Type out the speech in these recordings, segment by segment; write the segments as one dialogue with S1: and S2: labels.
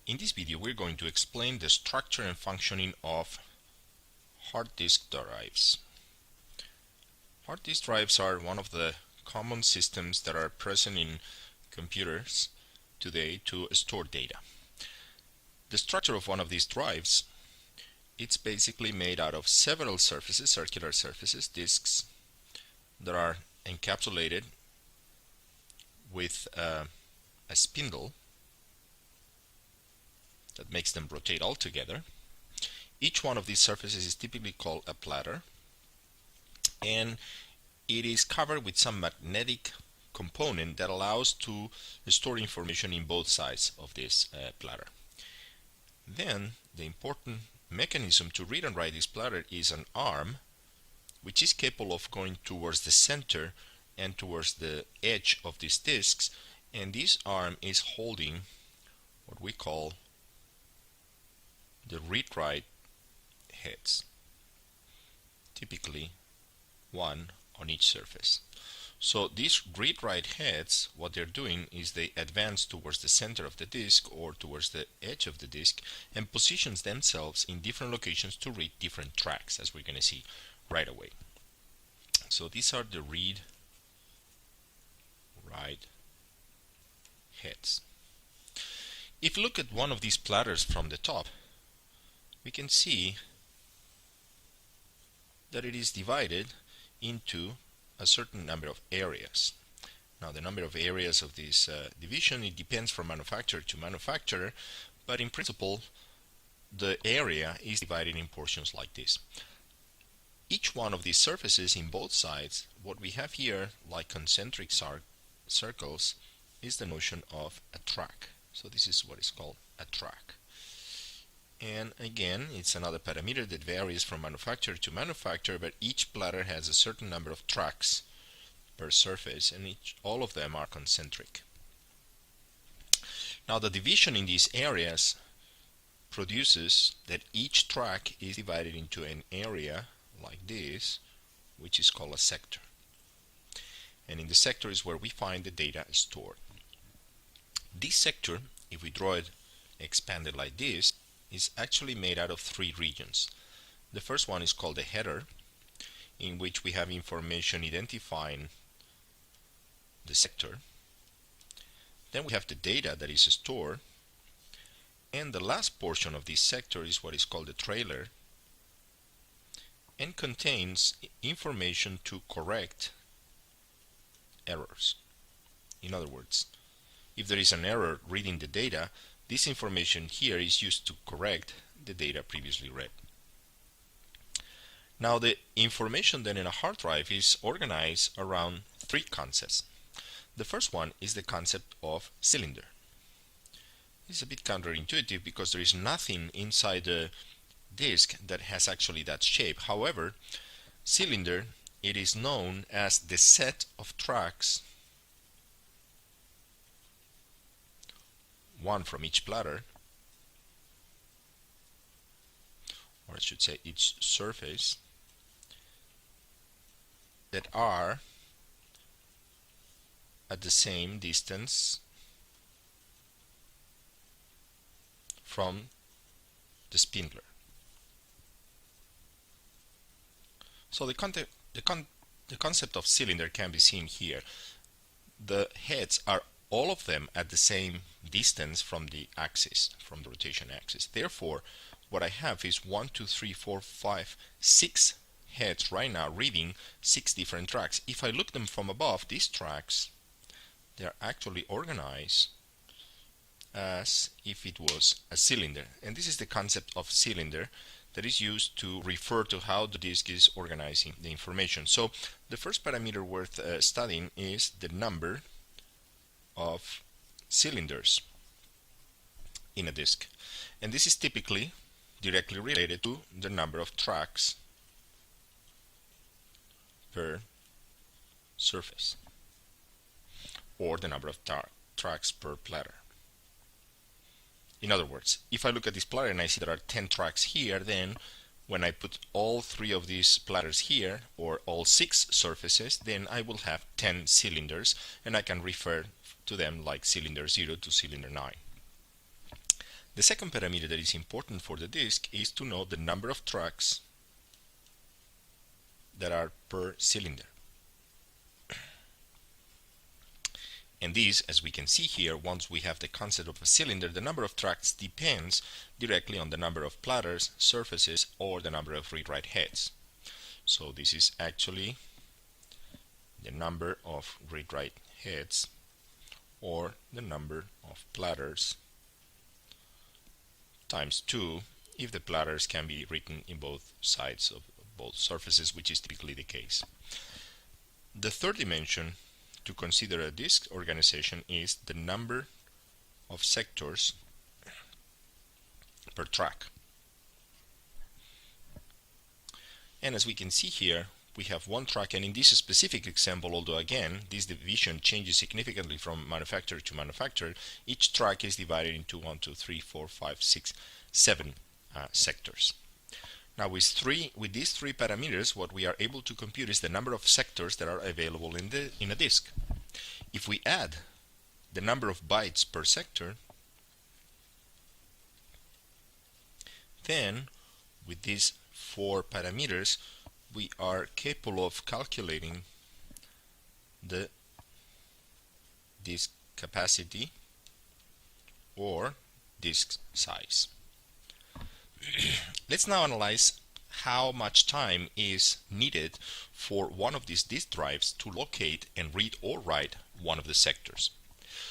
S1: In this video, we're going to explain the structure and functioning of hard disk drives. Hard disk drives are one of the common systems that are present in computers today to store data. The structure of one of these drives, it's basically made out of several surfaces, circular surfaces, disks, that are encapsulated with a spindle that makes them rotate all together. Each one of these surfaces is typically called a platter, and it is covered with some magnetic component that allows to store information in both sides of this platter. Then the important mechanism to read and write this platter is an arm, which is capable of going towards the center and towards the edge of these disks, and this arm is holding what we call the read-write heads, typically one on each surface. So these read-write heads, what they're doing is they advance towards the center of the disk or towards the edge of the disk and positions themselves in different locations to read different tracks, as we're going to see right away. So these are the read-write heads. If you look at one of these platters from the top, we can see that it is divided into a certain number of areas. Now, the number of areas of this division, it depends from manufacturer to manufacturer, but in principle the area is divided in portions like this. Each one of these surfaces in both sides, what we have here like concentric circles, is the notion of a track. So this is what is called a track. And again, it's another parameter that varies from manufacturer to manufacturer, but each platter has a certain number of tracks per surface, and all of them are concentric. Now, the division in these areas produces that each track is divided into an area like this, which is called a sector. And in the sector is where we find the data stored. This sector, if we draw it expanded like this, is actually made out of three regions. The first one is called the header, in which we have information identifying the sector. Then we have the data that is stored, and the last portion of this sector is what is called the trailer, and contains information to correct errors. In other words, if there is an error reading the data, this information here is used to correct the data previously read. Now, the information then in a hard drive is organized around three concepts. The first one is the concept of cylinder. It's a bit counterintuitive because there is nothing inside the disk that has actually that shape. However, cylinder, it is known as the set of tracks, one from each platter, or I should say each surface, that are at the same distance from the spindler. So the concept of cylinder can be seen here. The heads are all of them at the same distance from the axis, from the rotation axis. Therefore, what I have is 1, 2, 3, 4, 5, 6 heads right now reading 6 different tracks. If I look them from above, these tracks, they are actually organized as if it was a cylinder. And this is the concept of cylinder that is used to refer to how the disk is organizing the information. So the first parameter worth studying is the number of cylinders in a disk, and this is typically directly related to the number of tracks per surface, or the number of tracks per platter. In other words, if I look at this platter and I see there are 10 tracks here, then when I put all 3 of these platters here, or all 6 surfaces, then I will have 10 cylinders, and I can refer to them like cylinder 0 to cylinder 9. The second parameter that is important for the disk is to know the number of tracks that are per cylinder. And this, as we can see here, once we have the concept of a cylinder, the number of tracks depends directly on the number of platters, surfaces, or the number of read-write heads. So this is actually the number of read-write heads or the number of platters times 2 if the platters can be written in both sides of both surfaces, which is typically the case. The third dimension to consider a disk organization is the number of sectors per track. And as we can see here, we have one track, and in this specific example, although again this division changes significantly from manufacturer to manufacturer, each track is divided into 1, 2, 3, 4, 5, 6, 7 sectors. Now with these three parameters, what we are able to compute is the number of sectors that are available in a disk. If we add the number of bytes per sector, then with these 4 parameters we are capable of calculating the disk capacity or disk size. Let's now analyze how much time is needed for one of these disk drives to locate and read or write one of the sectors.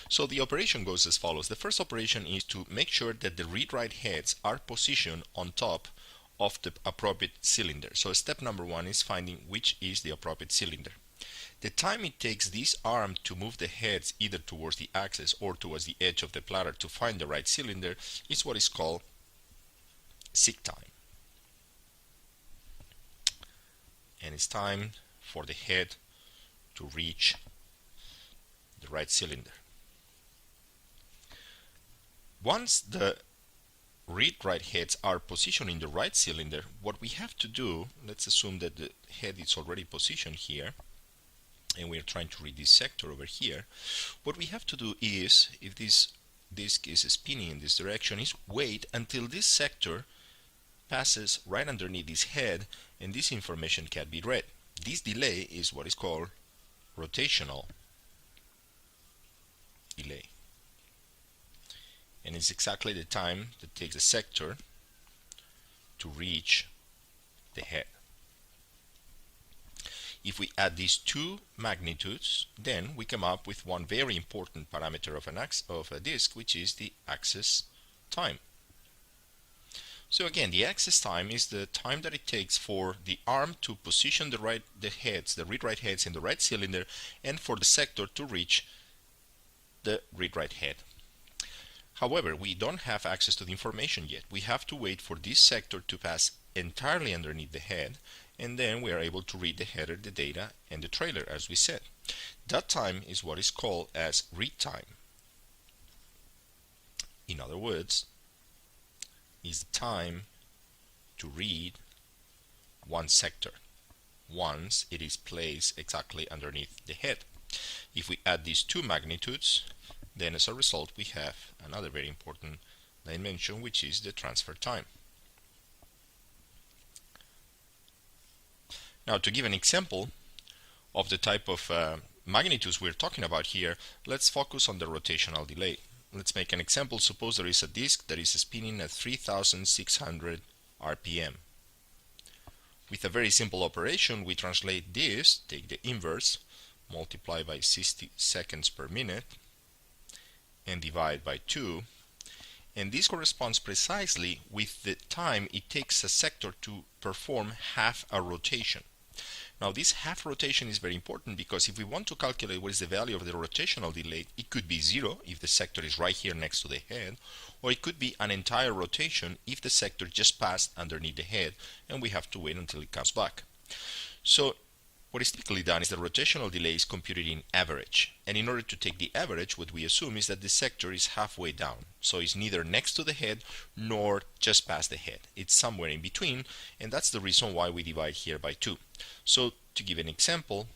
S1: So the operation goes as follows. The first operation is to make sure that the read-write heads are positioned on top of the appropriate cylinder. So step number 1 is finding which is the appropriate cylinder. The time it takes this arm to move the heads either towards the axis or towards the edge of the platter to find the right cylinder is what is called seek time. And it's time for the head to reach the right cylinder. Once the read-write heads are positioned in the right cylinder, what we have to do, let's assume that the head is already positioned here and we're trying to read this sector over here. What we have to do is, if this disk is spinning in this direction, is wait until this sector passes right underneath this head and this information can be read. This delay is what is called rotational delay, and it's exactly the time that takes the sector to reach the head. If we add these 2 magnitudes, then we come up with one very important parameter of a disk, which is the access time. So again, the access time is the time that it takes for the arm to position the read-write heads in the right cylinder, and for the sector to reach the read-write head. However, we don't have access to the information yet. We have to wait for this sector to pass entirely underneath the head, and then we are able to read the header, the data, and the trailer, as we said. That time is what is called as read time. In other words, is the time to read one sector once it is placed exactly underneath the head. If we add these 2 magnitudes, then as a result we have another very important dimension, which is the transfer time. Now, to give an example of the type of magnitudes we're talking about here, let's focus on the rotational delay. Let's make an example. Suppose there is a disk that is spinning at 3600 RPM. With a very simple operation, we translate this, take the inverse, multiply by 60 seconds per minute, and divide by 2. And this corresponds precisely with the time it takes a sector to perform half a rotation. Now, this half rotation is very important because if we want to calculate what is the value of the rotational delay, it could be 0 if the sector is right here next to the head, or it could be an entire rotation if the sector just passed underneath the head and we have to wait until it comes back. So what is typically done is the rotational delay is computed in average, and in order to take the average, what we assume is that the sector is halfway down, so it's neither next to the head nor just past the head. It's somewhere in between, and that's the reason why we divide here by 2. So to give an example,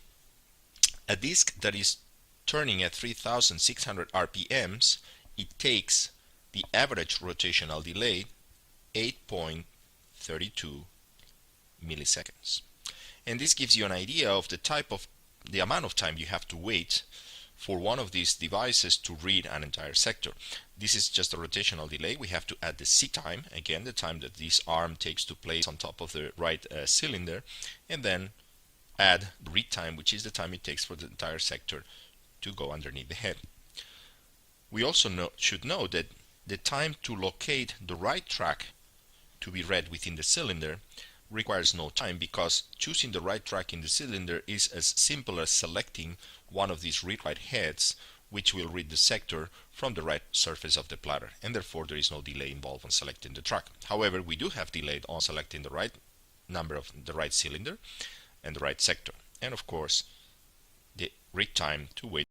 S1: a disk that is turning at 3600 RPMs, it takes the average rotational delay 8.32 milliseconds. And this gives you an idea of the amount of time you have to wait for one of these devices to read an entire sector. This is just a rotational delay. We have to add the seek time, again the time that this arm takes to place on top of the right cylinder, and then add the read time, which is the time it takes for the entire sector to go underneath the head. We also should know that the time to locate the right track to be read within the cylinder requires no time, because choosing the right track in the cylinder is as simple as selecting one of these read-write heads, which will read the sector from the right surface of the platter, and therefore there is no delay involved on selecting the track. However, we do have delay on selecting the right number of the right cylinder and the right sector, and of course the read time to wait